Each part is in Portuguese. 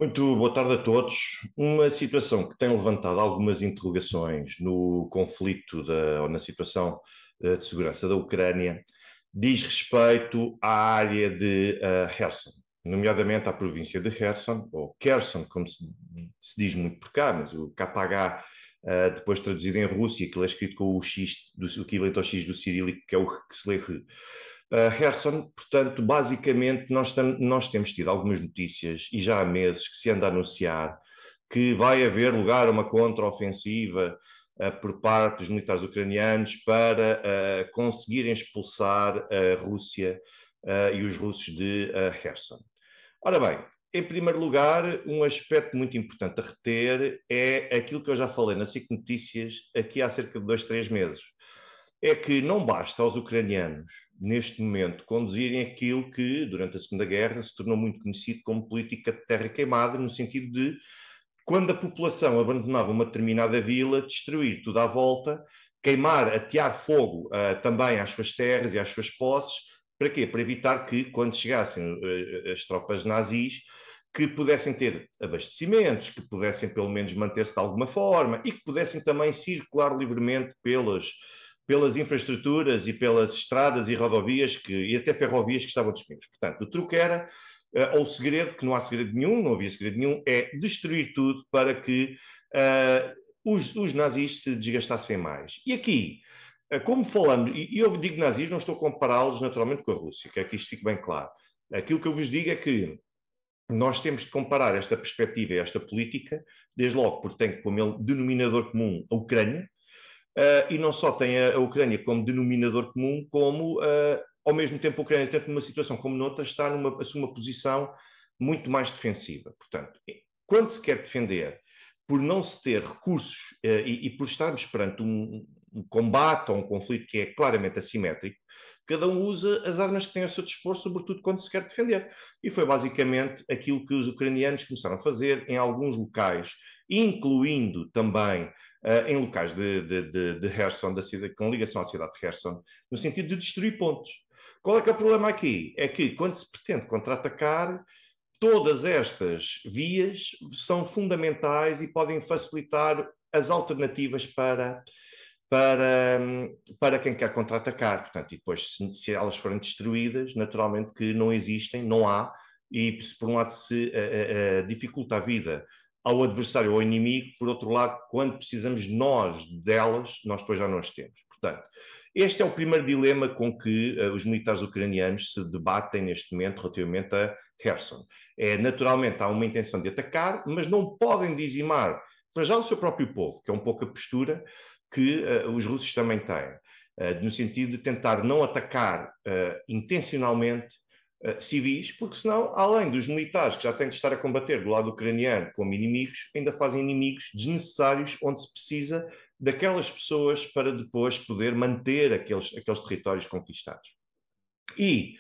Muito boa tarde a todos. Uma situação que tem levantado algumas interrogações no conflito ou na situação de segurança da Ucrânia diz respeito à área de Kherson, nomeadamente à província de Kherson, ou Kherson, como se diz muito por cá, mas o KH, depois traduzido em Rússia, que é escrito com o X, o equivalente ao X do cirílico, que é o que se lê R. Gerson, portanto, basicamente, nós temos tido algumas notícias, e já há meses que se anda a anunciar que vai haver lugar a uma contraofensiva por parte dos militares ucranianos para conseguirem expulsar a Rússia e os russos de Kherson. Ora bem, em primeiro lugar, um aspecto muito importante a reter é aquilo que eu já falei na SIC Notícias aqui há cerca de 2, 3 meses. É que não basta aos ucranianos, neste momento, conduzirem aquilo que, durante a Segunda Guerra, se tornou muito conhecido como política de terra queimada, no sentido de, quando a população abandonava uma determinada vila, destruir tudo à volta, queimar, atear fogo também às suas terras e às suas posses. Para quê? Para evitar que, quando chegassem as tropas nazis, que pudessem ter abastecimentos, que pudessem pelo menos manter-se de alguma forma e que pudessem também circular livremente pelas infraestruturas e pelas estradas e rodovias e até ferrovias que estavam disponíveis. Portanto, o truque era, ou o segredo, que não há segredo nenhum, não havia segredo nenhum, é destruir tudo para que os nazis se desgastassem mais. E aqui, como falando, e eu digo nazis, não estou a compará-los naturalmente com a Rússia, que é que isto fique bem claro. Aquilo que eu vos digo é que nós temos de comparar esta perspectiva e esta política, desde logo porque tem como denominador comum a Ucrânia, e não só tem a Ucrânia como denominador comum, como ao mesmo tempo a Ucrânia, tanto numa situação como noutra, está assume uma posição muito mais defensiva. Portanto, quando se quer defender, por não se ter recursos e por estarmos perante um combate ou um conflito que é claramente assimétrico, cada um usa as armas que tem ao seu dispor, sobretudo quando se quer defender. E foi basicamente aquilo que os ucranianos começaram a fazer em alguns locais, incluindo também em locais de Kherson, da cidade, com ligação à cidade de Kherson, no sentido de destruir pontos. Qual é que é o problema aqui? É que quando se pretende contra-atacar, todas estas vias são fundamentais e podem facilitar as alternativas para, para quem quer contra-atacar. Portanto, e depois, se elas forem destruídas, naturalmente que não existem, não há, e se por um lado se dificulta a vida ao adversário ou ao inimigo, por outro lado, quando precisamos nós delas, nós depois já não as temos. Portanto, este é o primeiro dilema com que os militares ucranianos se debatem neste momento relativamente a Kherson. Naturalmente, há uma intenção de atacar, mas não podem dizimar para já o seu próprio povo, que é um pouco a postura que os russos também têm, no sentido de tentar não atacar intencionalmente civis, porque senão, além dos militares que já têm de estar a combater do lado ucraniano como inimigos, ainda fazem inimigos desnecessários onde se precisa daquelas pessoas para depois poder manter aqueles territórios conquistados. E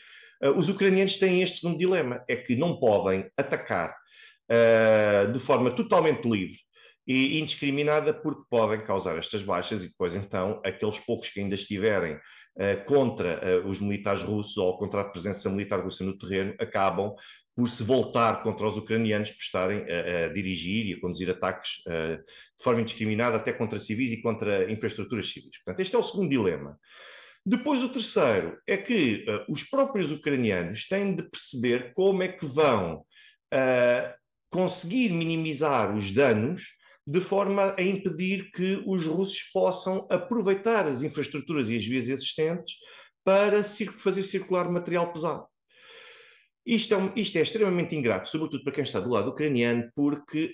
os ucranianos têm este segundo dilema, é que não podem atacar de forma totalmente livre e indiscriminada, porque podem causar estas baixas e depois então aqueles poucos que ainda estiverem contra os militares russos ou contra a presença militar russa no terreno acabam por se voltar contra os ucranianos por estarem a dirigir e a conduzir ataques de forma indiscriminada até contra civis e contra infraestruturas civis. Portanto, este é o segundo dilema. Depois, o terceiro é que os próprios ucranianos têm de perceber como é que vão conseguir minimizar os danos de forma a impedir que os russos possam aproveitar as infraestruturas e as vias existentes para fazer circular material pesado. Isto é extremamente ingrato, sobretudo para quem está do lado ucraniano, porque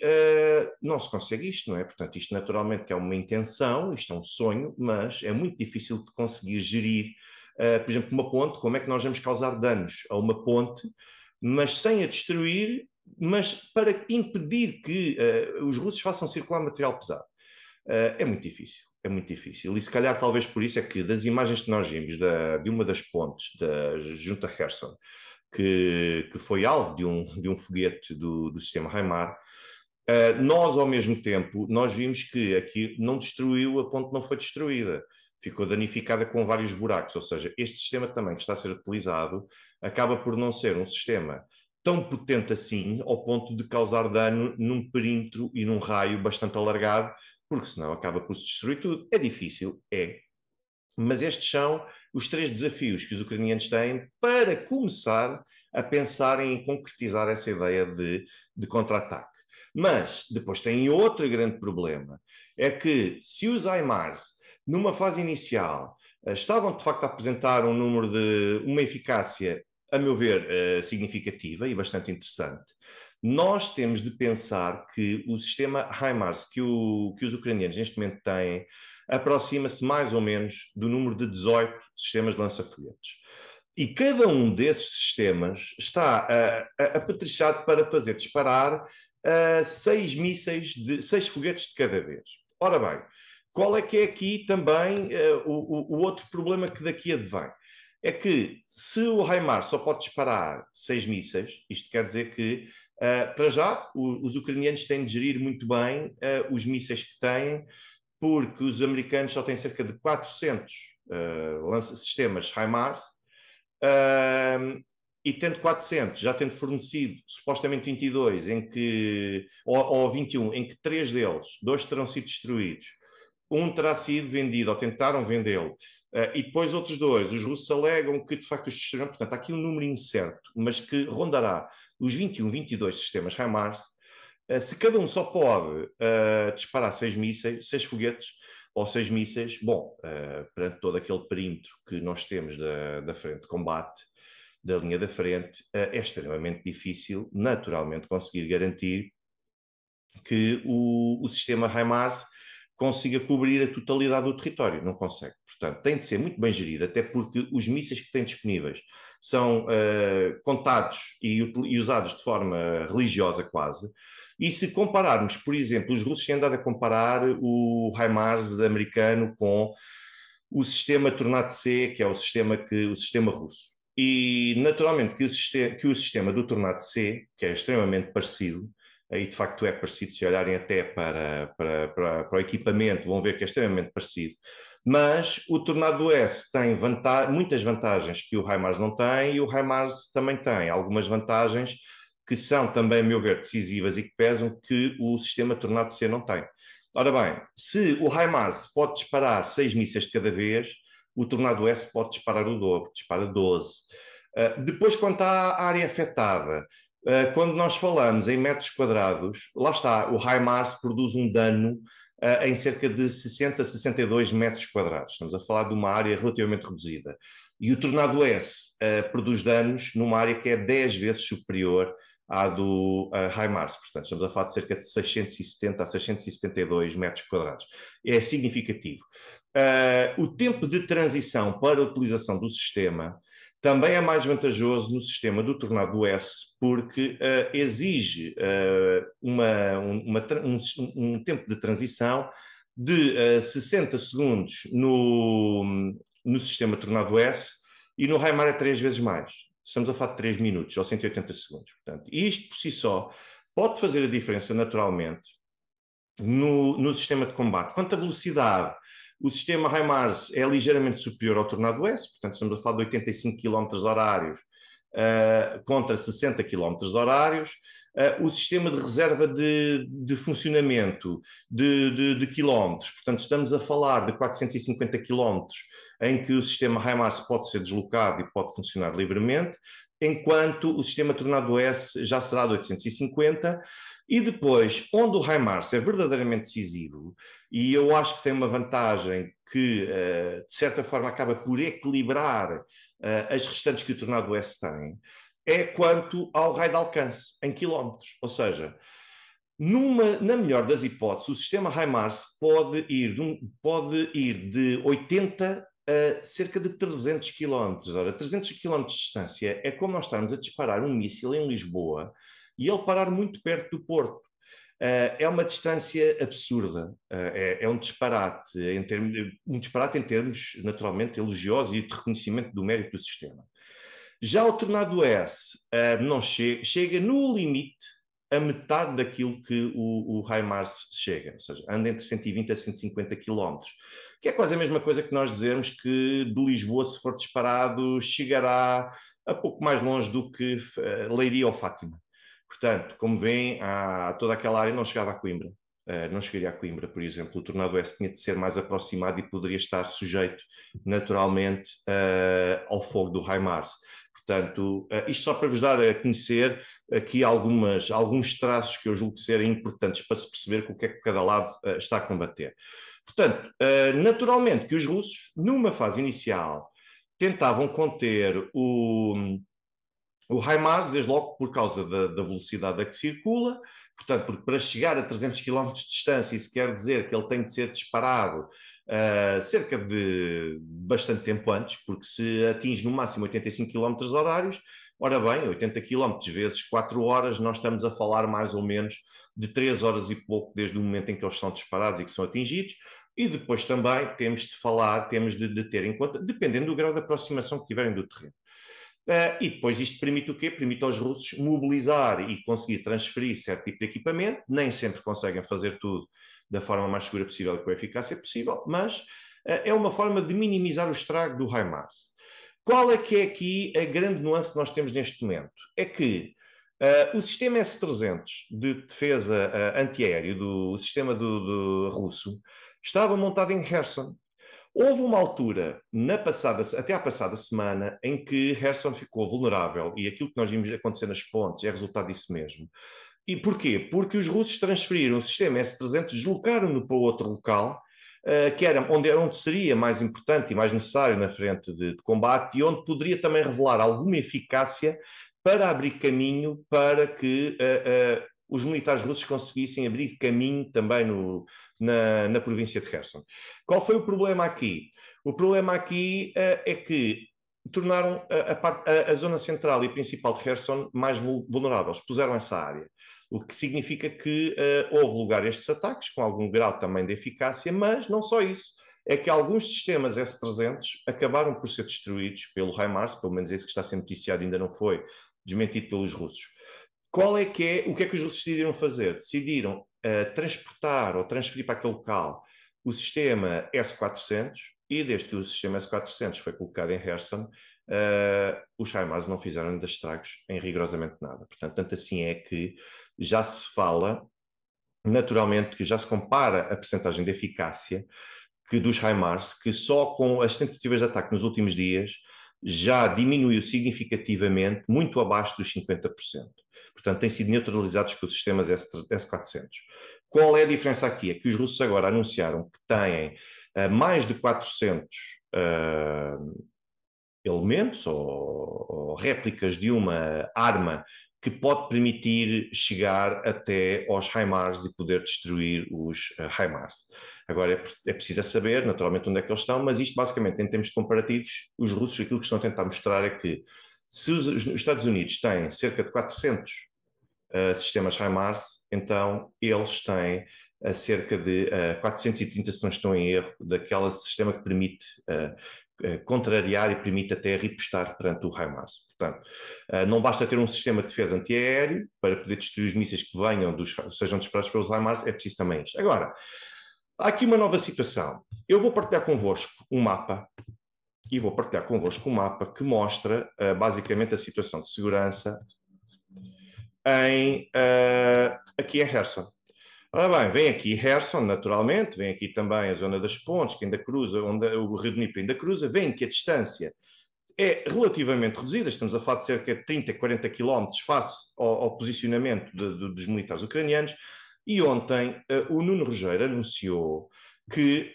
não se consegue isto, não é? Portanto, isto naturalmente que é uma intenção, isto é um sonho, mas é muito difícil de conseguir gerir, por exemplo, uma ponte, como é que nós vamos causar danos a uma ponte, mas sem a destruir, mas para impedir que os russos façam circular material pesado. É muito difícil, é muito difícil. E se calhar talvez por isso é que das imagens que nós vimos de uma das pontes da junta Kherson, que foi alvo de um foguete do sistema HIMARS, nós, ao mesmo tempo, nós vimos que aqui não destruiu, a ponte não foi destruída, ficou danificada com vários buracos, ou seja, este sistema também que está a ser utilizado acaba por não ser um sistema tão potente assim, ao ponto de causar dano num perímetro e num raio bastante alargado, porque senão acaba por se destruir tudo. É difícil, é. Mas estes são os 3 desafios que os ucranianos têm para começar a pensar em concretizar essa ideia de contra-ataque. Mas depois tem outro grande problema, é que se os HIMARS, numa fase inicial, estavam de facto a apresentar um número de uma eficácia, a meu ver, significativa e bastante interessante, nós temos de pensar que o sistema HIMARS que os ucranianos neste momento têm aproxima-se mais ou menos do número de 18 sistemas de lança-foguetes. E cada um desses sistemas está apetrechado para fazer disparar 6 foguetes de cada vez. Ora bem, qual é que é aqui também o outro problema que daqui advém? É que se o HIMARS só pode disparar 6 mísseis, isto quer dizer que, para já, os ucranianos têm de gerir muito bem os mísseis que têm, porque os americanos só têm cerca de 400 sistemas HIMARS, e tendo 400, já tendo fornecido supostamente 22, ou 21, em que 3 deles, 2 terão sido destruídos, um terá sido vendido, ou tentaram vendê-lo, e depois outros 2, os russos alegam que de facto os destruíram. Portanto, há aqui um número incerto, mas que rondará os 21, 22 sistemas HIMARS. Se cada um só pode disparar 6 mísseis, 6 foguetes ou 6 mísseis, bom, perante todo aquele perímetro que nós temos da frente de combate, da linha da frente, é extremamente difícil, naturalmente, conseguir garantir que o sistema HIMARS consiga cobrir a totalidade do território. Não consegue. Portanto, tem de ser muito bem gerido, até porque os mísseis que têm disponíveis são contados e usados de forma religiosa quase. E se compararmos, por exemplo, os russos têm andado a comparar o HIMARS americano com o sistema Tornado-C, que é o sistema russo. E, naturalmente, que o sistema do Tornado-C, que é extremamente parecido, e de facto é parecido, se olharem até para o equipamento, vão ver que é extremamente parecido, mas o Tornado S tem muitas vantagens que o HIMARS não tem, e o HIMARS também tem algumas vantagens que são também, a meu ver, decisivas e que pesam, que o sistema Tornado C não tem. Ora bem, se o HIMARS pode disparar 6 mísseis de cada vez, o Tornado S pode disparar o dobro, dispara 12. Depois, quanto à área afetada, quando nós falamos em metros quadrados, lá está, o HIMARS produz um dano em cerca de 60 a 62 metros quadrados. Estamos a falar de uma área relativamente reduzida. E o Tornado S produz danos numa área que é 10 vezes superior à do HIMARS. Portanto, estamos a falar de cerca de 670 a 672 metros quadrados. É significativo. O tempo de transição para a utilização do sistema também é mais vantajoso no sistema do Tornado S, porque exige um tempo de transição de 60 segundos no sistema Tornado S, e no HIMARS é 3 vezes mais. Estamos a falar de 3 minutos ou 180 segundos. Portanto, isto por si só pode fazer a diferença naturalmente no sistema de combate. Quanto à velocidade, o sistema HIMARS é ligeiramente superior ao Tornado S, portanto estamos a falar de 85 km horários contra 60 km horários. O sistema de reserva de funcionamento de quilómetros, portanto estamos a falar de 450 quilómetros em que o sistema HIMARS pode ser deslocado e pode funcionar livremente, enquanto o sistema Tornado S já será de 850. E depois, onde o HIMARS é verdadeiramente decisivo, e eu acho que tem uma vantagem que, de certa forma, acaba por equilibrar as restantes que o Tornado S tem, é quanto ao raio de alcance, em quilómetros. Ou seja, na melhor das hipóteses, o sistema HIMARS pode ir de 80 a cerca de 300 km. Ora, 300 km de distância é como nós estarmos a disparar um míssil em Lisboa e ele parar muito perto do Porto. É uma distância absurda, é um disparate, em termos naturalmente elogiosos e de reconhecimento do mérito do sistema. Já o Tornado S não chega no limite a metade daquilo que o HIMARS chega, ou seja, anda entre 120 a 150 km, que é quase a mesma coisa que nós dizermos que de Lisboa, se for disparado, chegará a pouco mais longe do que Leiria ou Fátima. Portanto, como veem, toda aquela área não chegava a Coimbra. Não chegaria a Coimbra, por exemplo. O Tornado Oeste tinha de ser mais aproximado e poderia estar sujeito, naturalmente, ao fogo do HIMARS. Portanto, isto só para vos dar a conhecer aqui alguns traços que eu julgo serem importantes para se perceber o que é que cada lado está a combater. Portanto, naturalmente que os russos, numa fase inicial, tentavam conter o HIMARS, desde logo por causa da velocidade a que circula, portanto, porque para chegar a 300 km de distância, isso quer dizer que ele tem de ser disparado cerca de bastante tempo antes, porque se atinge no máximo 85 km horários, ora bem, 80 km vezes 4 horas, nós estamos a falar mais ou menos de 3 horas e pouco desde o momento em que eles são disparados e que são atingidos, e depois também temos de falar, temos de ter em conta, dependendo do grau de aproximação que tiverem do terreno. E depois isto permite o quê? Permite aos russos mobilizar e conseguir transferir certo tipo de equipamento. Nem sempre conseguem fazer tudo da forma mais segura possível e com a eficácia possível, mas é uma forma de minimizar o estrago do HIMARS. Qual é que é aqui a grande nuance que nós temos neste momento? É que o sistema S-300 de defesa antiaéreo do sistema do russo estava montado em Kherson. Houve uma altura, até à passada semana, em que Kherson ficou vulnerável e aquilo que nós vimos acontecer nas pontes é resultado disso mesmo. E porquê? Porque os russos transferiram o sistema S-300, deslocaram-no para outro local, que era onde seria mais importante e mais necessário na frente de combate e onde poderia também revelar alguma eficácia para abrir caminho para que os militares russos conseguissem abrir caminho também na província de Kherson. Qual foi o problema aqui? O problema aqui é que tornaram a zona central e principal de Kherson mais vulneráveis, puseram essa área. O que significa que houve lugar a estes ataques, com algum grau também de eficácia, mas não só isso. É que alguns sistemas S-300 acabaram por ser destruídos pelo HIMARS, pelo menos esse que está sendo noticiado ainda não foi desmentido pelos russos. O que é que os russos decidiram fazer? Decidiram transportar ou transferir para aquele local o sistema S-400 e desde que o sistema S-400 foi colocado em Kherson, os HIMARS não fizeram ainda estragos em rigorosamente nada. Portanto, tanto assim é que já se fala, naturalmente, que já se compara a percentagem de eficácia que dos HIMARS, que só com as tentativas de ataque nos últimos dias já diminuiu significativamente, muito abaixo dos 50%. Portanto, têm sido neutralizados com os sistemas S-400. Qual é a diferença aqui? É que os russos agora anunciaram que têm mais de 400 elementos ou réplicas de uma arma que pode permitir chegar até aos HIMARS e poder destruir os HIMARS. Agora é preciso saber, naturalmente, onde é que eles estão, mas isto basicamente, em termos de comparativos, os russos aquilo que estão a tentar mostrar é que se os Estados Unidos têm cerca de 400 sistemas HIMARS, então eles têm cerca de 430, se não estou em erro, daquele sistema que permite contrariar e permite até ripostar perante o HIMARS. Portanto, não basta ter um sistema de defesa antiaéreo para poder destruir os mísseis que sejam disparados pelos HIMARS, é preciso também isto. Agora, há aqui uma nova situação. Eu vou partilhar convosco um mapa que mostra basicamente a situação de segurança aqui em Kherson. Ora bem, vem aqui Kherson, naturalmente, vem aqui também a zona das pontes, que ainda cruza, onde o Rio Dnipro ainda cruza, vem que a distância é relativamente reduzida, estamos a falar de cerca de 30, 40 quilómetros face ao posicionamento dos militares ucranianos, e ontem o Nuno Rogério anunciou que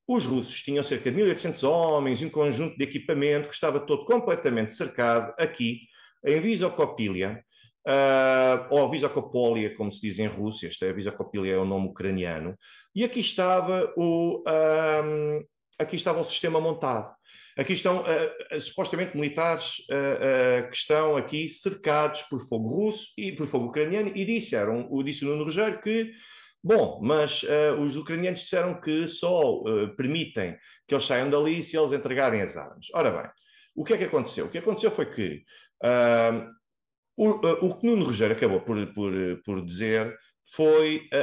os russos tinham cerca de 1.800 homens e um conjunto de equipamento que estava todo completamente cercado aqui, em Visokopilya, ou Visokopolya, como se diz em Rússia, esta é Visokopilya é o nome ucraniano, e aqui estava o sistema montado. Aqui estão supostamente militares que estão aqui cercados por fogo russo e por fogo ucraniano, e disse o Nuno Rogério que bom, mas os ucranianos disseram que só permitem que eles saiam dali se eles entregarem as armas. Ora bem, o que é que aconteceu? O que aconteceu foi que o que Nuno Rogério acabou por dizer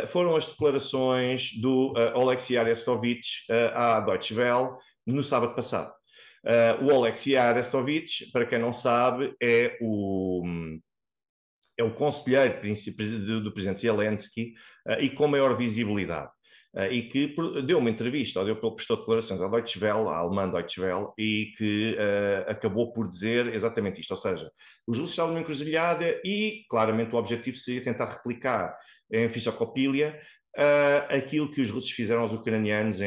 foram as declarações do Oleksiy Arestovich à Deutsche Welle no sábado passado. O Oleksiy Arestovich, para quem não sabe, é o conselheiro do presidente Zelensky e com maior visibilidade. E que deu uma entrevista, ou prestou declarações à Deutsche Welle, à alemã Deutsche Welle, e que acabou por dizer exatamente isto, ou seja, os russos estavam numa encruzilhada e, claramente, o objetivo seria tentar replicar em Fisiophilia aquilo que os russos fizeram aos ucranianos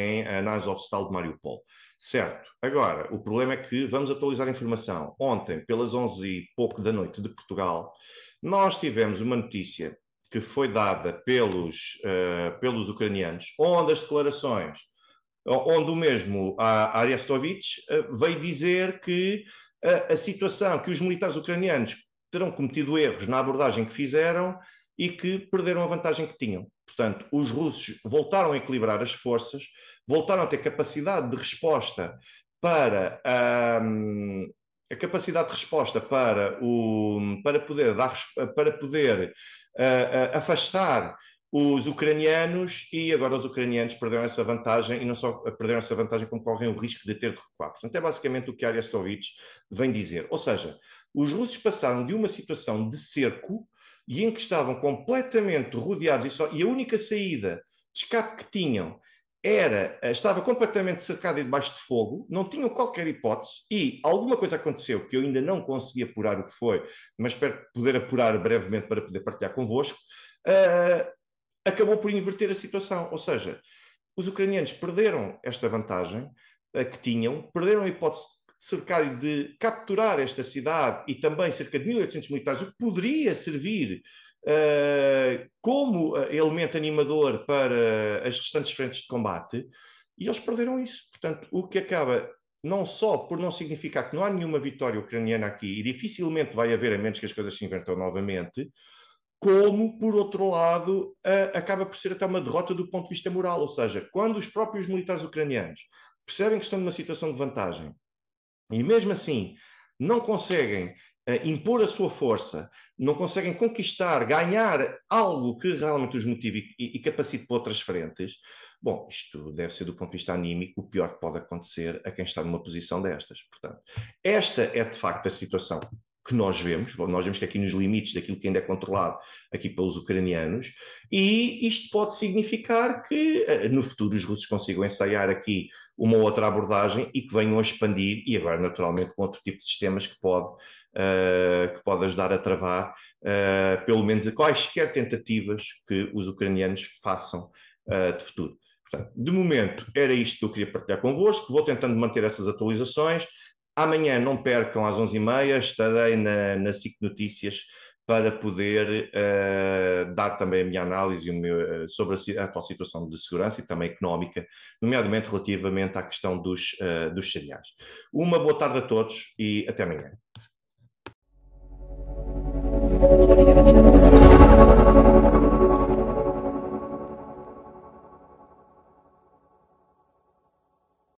na Azovstal de Mariupol. Certo. Agora, o problema é que vamos atualizar a informação. Ontem, pelas 11 e pouco da noite de Portugal, nós tivemos uma notícia que foi dada pelos ucranianos, onde as declarações, onde o mesmo Arestovich veio dizer que a situação, que os militares ucranianos terão cometido erros na abordagem que fizeram e que perderam a vantagem que tinham. Portanto, os russos voltaram a equilibrar as forças, voltaram a ter capacidade de resposta para a capacidade de resposta para poder afastar os ucranianos, e agora os ucranianos perderam essa vantagem, e não só perderam essa vantagem, como correm o risco de ter de recuar. Portanto, é basicamente o que Arestovich vem dizer. Ou seja, os russos passaram de uma situação de cerco e em que estavam completamente rodeados, e a única saída de escape que tinham estava completamente cercada e debaixo de fogo, não tinham qualquer hipótese, e alguma coisa aconteceu que eu ainda não consegui apurar o que foi, mas espero poder apurar brevemente para poder partilhar convosco, acabou por inverter a situação. Ou seja, os ucranianos perderam esta vantagem que tinham, perderam a hipótese de cercar e de capturar esta cidade e também cerca de 1.800 militares, o que poderia servir como elemento animador para as restantes frentes de combate, e eles perderam isso. Portanto, o que acaba não só por não significar que não há nenhuma vitória ucraniana aqui, e dificilmente vai haver, a menos que as coisas se invertam novamente, como, por outro lado, acaba por ser até uma derrota do ponto de vista moral. Ou seja, quando os próprios militares ucranianos percebem que estão numa situação de vantagem e mesmo assim não conseguem impor a sua força, não conseguem conquistar, ganhar algo que realmente os motive e capacite para outras frentes, bom, isto deve ser, do ponto de vista anímico, o pior que pode acontecer a quem está numa posição destas. Portanto, esta é de facto a situação que nós vemos que aqui nos limites daquilo que ainda é controlado aqui pelos ucranianos, e isto pode significar que no futuro os russos consigam ensaiar aqui uma outra abordagem e que venham a expandir, e agora naturalmente com outro tipo de sistemas que pode ajudar a travar pelo menos a quaisquer tentativas que os ucranianos façam de futuro. Portanto, de momento era isto que eu queria partilhar convosco, vou tentando manter essas atualizações. Amanhã, não percam, às 11h30, estarei na SIC Notícias para poder dar também a minha análise sobre a atual situação de segurança e também económica, nomeadamente relativamente à questão dos cereais. Uma boa tarde a todos e até amanhã.